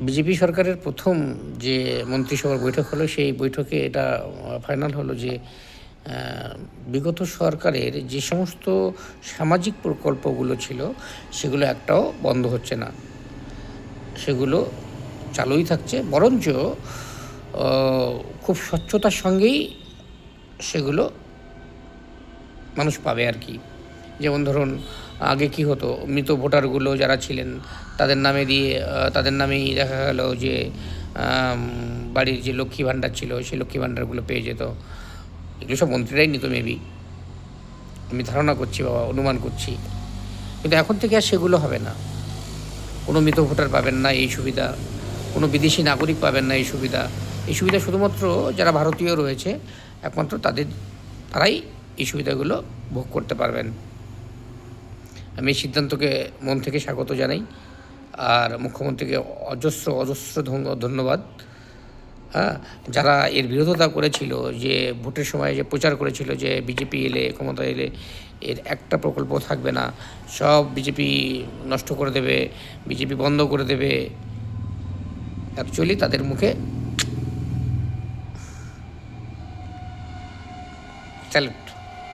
BJP সরকারের প্রথম যে মন্ত্রিসভার বৈঠক হলো, সেই বৈঠকে এটা ফাইনাল হলো যে বিগত সরকারের যে সমস্ত সামাজিক প্রকল্পগুলো ছিল সেগুলো একটাও বন্ধ হচ্ছে না, সেগুলো চালুই থাকছে, বরঞ্চ খুব স্বচ্ছতার সঙ্গেই সেগুলো মানুষ পাবে আর কি। যেমন ধরুন, আগে কি হতো, মৃত ভোটারগুলো যারা ছিলেন তাদের নামেই দেখা গেল যে বাড়ির যে লক্ষ্মী ভাণ্ডার ছিল সেই লক্ষ্মী ভাণ্ডারগুলো পেয়ে যেত। এগুলো সব মন্ত্রীরাই নিত মেবি, আমি ধারণা করছি বা অনুমান করছি। কিন্তু এখন থেকে আর সেগুলো হবে না। কোনো মৃত ভোটার পাবেন না এই সুবিধা, কোনো বিদেশি নাগরিক পাবেন না এই সুবিধা। এই সুবিধা শুধুমাত্র যারা ভারতীয় রয়েছে একমাত্র তারাই এই সুবিধাগুলো ভোগ করতে পারবেন। আমি এই সিদ্ধান্তকে মন থেকে স্বাগত জানাই, আর মুখ্যমন্ত্রীকে অজস্র ধন্যবাদ। যারা এর বিরোধিতা করেছিল, যে ভোটের সময় যে প্রচার করেছিল যে বিজেপি এলে, ক্ষমতা এলে এর একটা প্রকল্প থাকবে না, সব বিজেপি নষ্ট করে দেবে, বিজেপি বন্ধ করে দেবে, অ্যাকচুয়ালি তাদের মুখে স্যালুট।